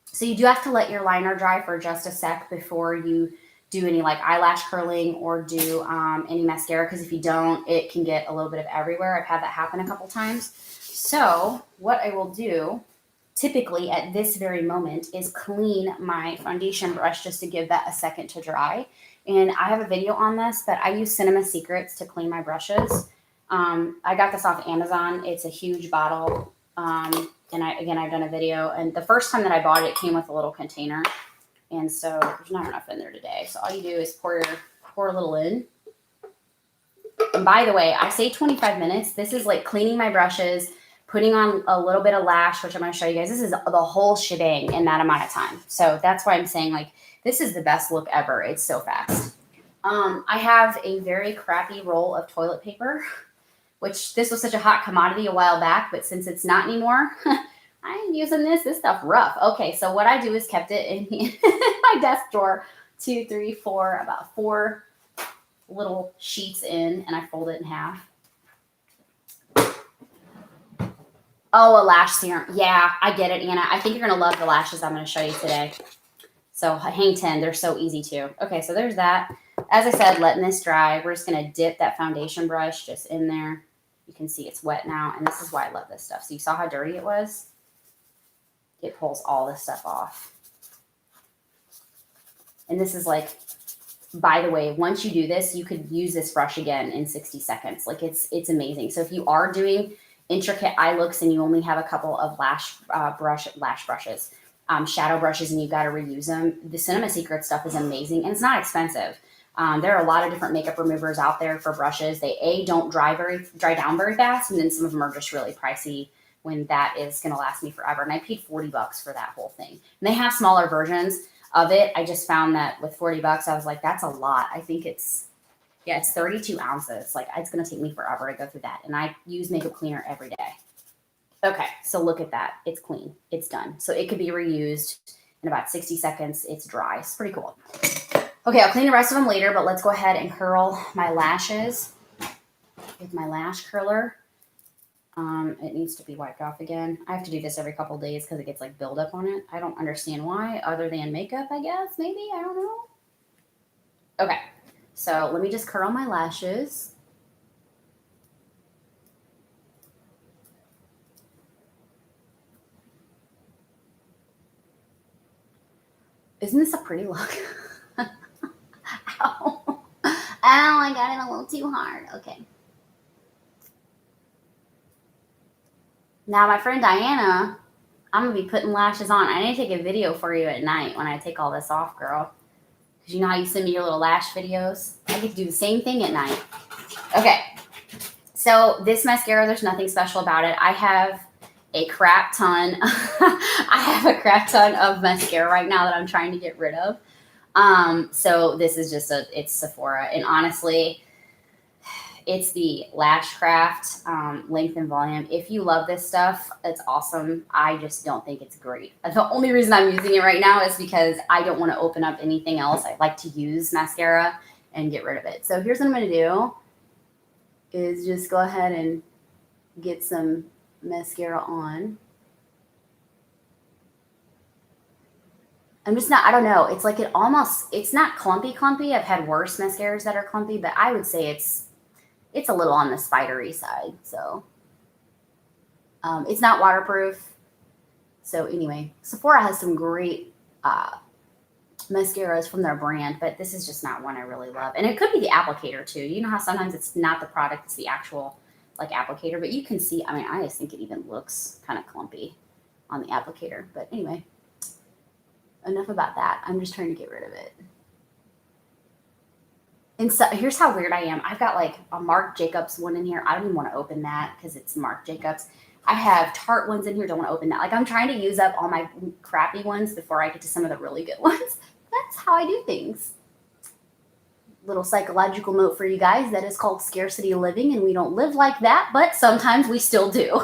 So you do have to let your liner dry for just a sec before you do any like eyelash curling or do any mascara, because if you don't, it can get a little bit of everywhere. I've had that happen a couple times. So what I will do typically at this very moment is clean my foundation brush just to give that a second to dry. And I have a video on this, but I use Cinema Secrets to clean my brushes. I got this off Amazon. It's a huge bottle. And I've done a video, and the first time that I bought it, it came with a little container, and so there's not enough in there today. So all you do is pour a little in. And by the way, I say 25 minutes. This is like cleaning my brushes, putting on a little bit of lash, which I'm going to show you guys. This is the whole shebang in that amount of time. So that's why I'm saying like this is the best look ever. It's so fast. I have a very crappy roll of toilet paper, which this was such a hot commodity a while back, but since it's not anymore, I ain't using this. This stuff rough. Okay, so what I do is kept it in my desk drawer, 2, 3, 4, about 4 little sheets in, and I fold it in half. Oh, a lash serum. Yeah, I get it, Anna. I think you're going to love the lashes I'm going to show you today. So hang 10. They're so easy too. Okay, so there's that. As I said, letting this dry. We're just going to dip that foundation brush just in there. You can see it's wet now, and this is why I love this stuff. So you saw how dirty it was? It pulls all this stuff off. And this is like, by the way, once you do this, you could use this brush again in 60 seconds. Like it's amazing. So if you are doing intricate eye looks and you only have a couple of lash brushes, shadow brushes, and you've got to reuse them, the Cinema Secret stuff is amazing, and it's not expensive. There are a lot of different makeup removers out there for brushes. They don't dry down very fast, and then some of them are just really pricey when that is going to last me forever. And I paid $40 for that whole thing. And they have smaller versions of it. I just found that with $40, I was like, that's a lot. I think it's 32 ounces. Like it's going to take me forever to go through that. And I use makeup cleaner every day. Okay, so look at that. It's clean. It's done. So it could be reused in about 60 seconds. It's dry. It's pretty cool. Okay, I'll clean the rest of them later, but let's go ahead and curl my lashes with my lash curler. It needs to be wiped off again. I have to do this every couple days because it gets like buildup on it. I don't understand why, other than makeup, I guess. Maybe, I don't know. Okay, so let me just curl my lashes. Isn't this a pretty look? Ow. Ow, I got it a little too hard. Okay. Now, my friend Diana, I'm going to be putting lashes on. I need to take a video for you at night when I take all this off, girl. Because you know how you send me your little lash videos? I get to do the same thing at night. Okay. So this mascara, there's nothing special about it. I have a crap ton. I have a crap ton of mascara right now that I'm trying to get rid of. So this is just it's Sephora. And honestly, It's the Lash Craft Length and Volume. If you love this stuff, it's awesome. I just don't think it's great. The only reason I'm using it right now is because I don't want to open up anything else. I like to use mascara and get rid of it. So here's what I'm going to do is just go ahead and get some mascara on. I'm just not, I don't know. It's like it's not clumpy. I've had worse mascaras that are clumpy, but I would say it's a little on the spidery side. So it's not waterproof. So anyway, Sephora has some great mascaras from their brand, but this is just not one I really love. And it could be the applicator too. You know how sometimes it's not the product, it's the actual like applicator, but you can see, I mean, I just think it even looks kind of clumpy on the applicator. But anyway, enough about that. I'm just trying to get rid of it. And so here's how weird I am. I've got like a Marc Jacobs one in here. I don't even want to open that because it's Marc Jacobs. I have Tarte ones in here. Don't want to open that. Like I'm trying to use up all my crappy ones before I get to some of the really good ones. That's how I do things. Little psychological note for you guys. That is called scarcity living, and we don't live like that, but sometimes we still do.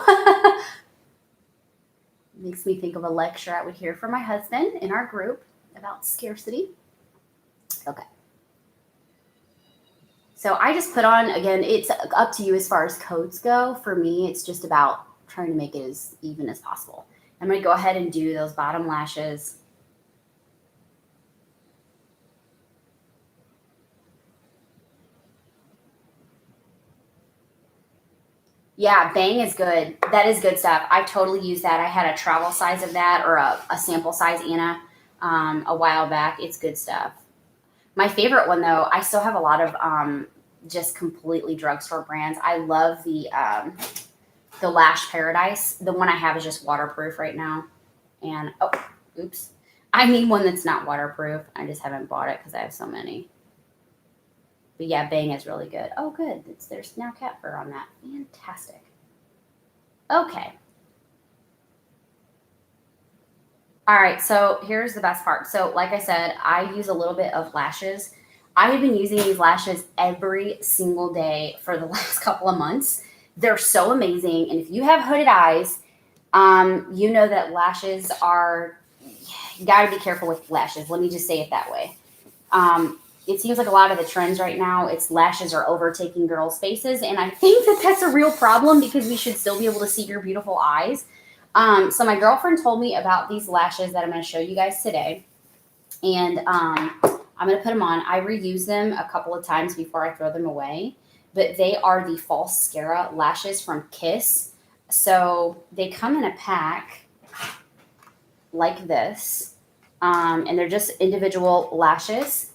Makes me think of a lecture I would hear from my husband in our group about scarcity. Okay. So I just put on, again, it's up to you as far as coats go. For me, it's just about trying to make it as even as possible. I'm going to go ahead and do those bottom lashes. Yeah, Bang is good. That is good stuff. I totally use that. I had a travel size of that or a sample size Anna a while back. It's good stuff. My favorite one, though, I still have a lot of just completely drugstore brands. I love the Lash Paradise. The one I have is just waterproof right now. And, oh, oops. I need one that's not waterproof. I just haven't bought it because I have so many. But yeah, Bang is really good. Oh, good. There's now cat fur on that. Fantastic. Okay. All right, so here's the best part. So like I said, I use a little bit of lashes. I have been using these lashes every single day for the last couple of months. They're so amazing. And if you have hooded eyes, you know that lashes are, you got to be careful with lashes. Let me just say it that way. It seems like a lot of the trends right now, it's lashes are overtaking girls' faces. And I think that that's a real problem because we should still be able to see your beautiful eyes. So my girlfriend told me about these lashes that I'm going to show you guys today. And I'm going to put them on. I reuse them a couple of times before I throw them away. But they are the Mascara lashes from Kiss. So they come in a pack like this. And they're just individual lashes.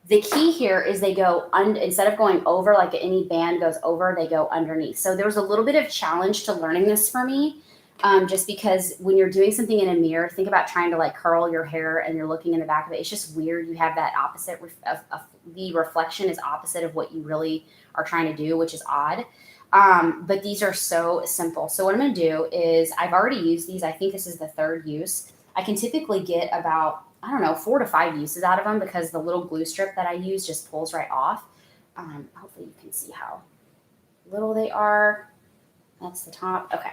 The key here is they go instead of going over like any band goes over, they go underneath. So there was a little bit of challenge to learning this for me, just because when you're doing something in a mirror, think about trying to like curl your hair and you're looking in the back of it. It's just weird. You have that opposite the reflection is opposite of what you really are trying to do, which is odd. But these are so simple. So what I'm going to do is I've already used these. I think this is the third use. I can typically get about 4 to 5 uses out of them because the little glue strip that I use just pulls right off. Hopefully you can see how little they are. That's the top. Okay.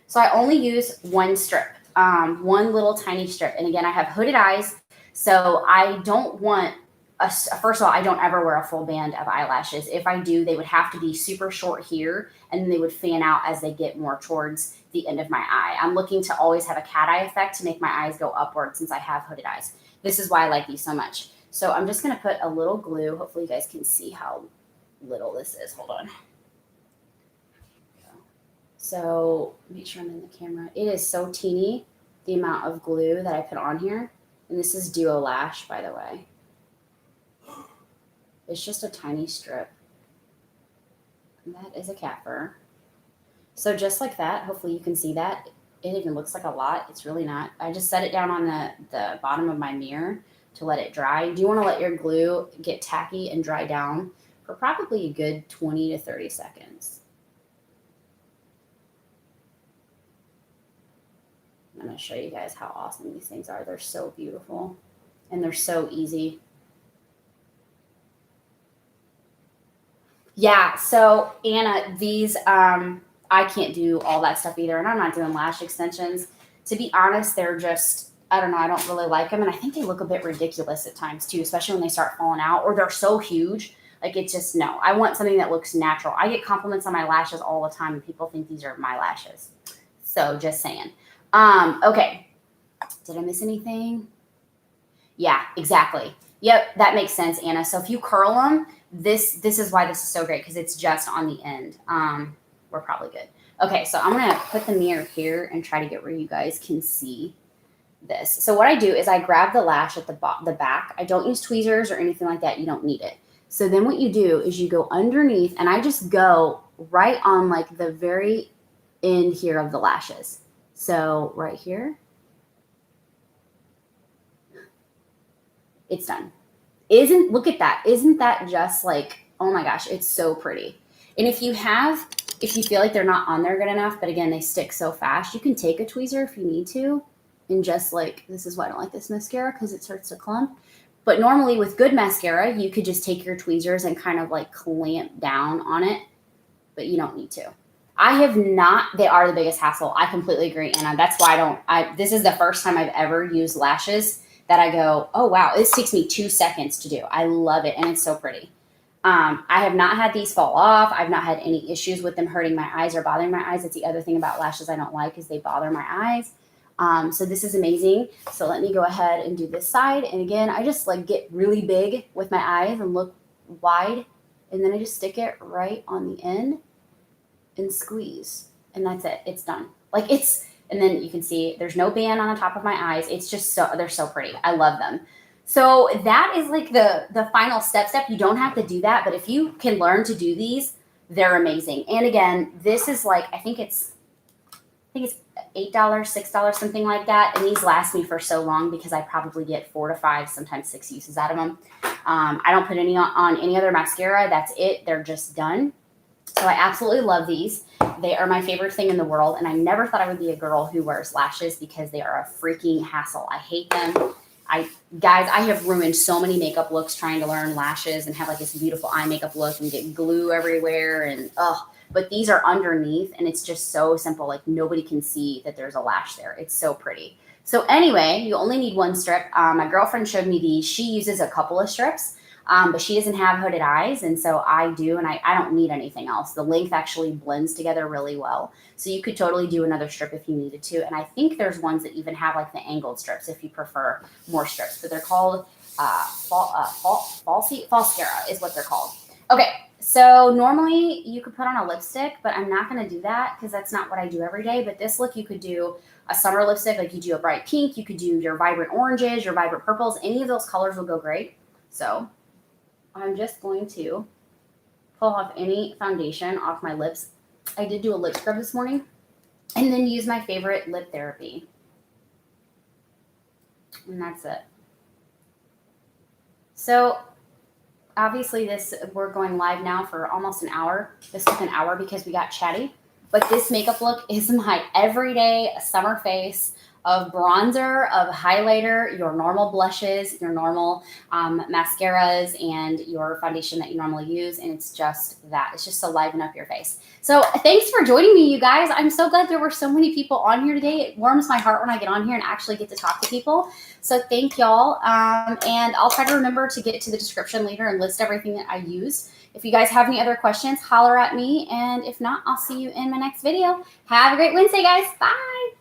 So I only use one strip, one little tiny strip. And again, I have hooded eyes. So I don't want, first of all, I don't ever wear a full band of eyelashes. If I do, they would have to be super short here and then they would fan out as they get more towards the end of my eye. I'm looking to always have a cat eye effect to make my eyes go upward since I have hooded eyes. This is why I like these so much. So I'm just going to put a little glue. Hopefully you guys can see how little this is. Hold on. So make sure I'm in the camera. It is so teeny, the amount of glue that I put on here. And this is Duo Lash, by the way. It's just a tiny strip. And that is a cat fur. So just like that, hopefully you can see that. It even looks like a lot. It's really not. I just set it down on the bottom of my mirror to let it dry. You do want to let your glue get tacky and dry down for probably a good 20 to 30 seconds. I'm going to show you guys how awesome these things are. They're so beautiful and they're so easy. Yeah, so Anna, these I can't do all that stuff either, and I'm not doing lash extensions. To be honest, they're just I don't know, I don't really like them, and I think they look a bit ridiculous at times too, especially when they start falling out or they're so huge. Like it's just no. I want something that looks natural. I get compliments on my lashes all the time, and people think these are my lashes. So just saying. Okay. Did I miss anything? Yeah, exactly. Yep, that makes sense, Anna. So if you curl them, this is why this is so great because it's just on the end. We're probably good. Okay, so I'm gonna put the mirror here and try to get where you guys can see this. So what I do is I grab the lash at the back. I don't use tweezers or anything like that. You don't need it. So then what you do is you go underneath, and I just go right on like the very end here of the lashes. So right here, it's done. Look at that. Isn't that just like, oh my gosh, it's so pretty. And if you feel like they're not on there good enough, but again, they stick so fast, you can take a tweezer if you need to and just like, this is why I don't like this mascara because it starts to clump. But normally with good mascara, you could just take your tweezers and kind of like clamp down on it, but you don't need to. I have not, they are the biggest hassle. I completely agree, Anna. That's why this is the first time I've ever used lashes that I go, oh wow, this takes me 2 seconds to do. I love it, and it's so pretty. I have not had these fall off. I've not had any issues with them hurting my eyes or bothering my eyes. That's the other thing about lashes I don't like is they bother my eyes. So this is amazing. So let me go ahead and do this side. And again, I just like get really big with my eyes and look wide. And then I just stick it right on the end and squeeze, and that's it. It's done. And then you can see there's no band on the top of my eyes. It's just they're so pretty. I love them. So that is like the final step. You don't have to do that, but if you can learn to do these, they're amazing. And again, this is like I think it's $8, $6, something like that. And these last me for so long because I probably get 4 to 5, sometimes 6 uses out of them. I don't put any on any other mascara. That's it. They're just done. So I absolutely love these. They are my favorite thing in the world. And I never thought I would be a girl who wears lashes because they are a freaking hassle. I hate them. Guys, I have ruined so many makeup looks trying to learn lashes and have like this beautiful eye makeup look and get glue everywhere. And but these are underneath and it's just so simple. Like nobody can see that there's a lash there. It's so pretty. So anyway, you only need one strip. My girlfriend showed me these. She uses a couple of strips. But she doesn't have hooded eyes, and so I do, and I don't need anything else. The length actually blends together really well, so you could totally do another strip if you needed to, and I think there's ones that even have like the angled strips if you prefer more strips, but they're called Mascara is what they're called. Okay, so normally you could put on a lipstick, but I'm not going to do that because that's not what I do every day, but this look you could do a summer lipstick, like you do a bright pink, you could do your vibrant oranges, your vibrant purples, any of those colors will go great. So I'm just going to pull off any foundation off my lips. I did do a lip scrub this morning and then use my favorite lip therapy. And that's it. So obviously we're going live now for almost an hour. This took an hour because we got chatty. But this makeup look is my everyday summer face of bronzer, of highlighter, your normal blushes, your normal mascaras, and your foundation that you normally use. And it's just that. It's just to liven up your face. So thanks for joining me, you guys. I'm so glad there were so many people on here today. It warms my heart when I get on here and actually get to talk to people. So thank y'all. And I'll try to remember to get to the description later and list everything that I use. If you guys have any other questions, holler at me. And if not, I'll see you in my next video. Have a great Wednesday, guys. Bye.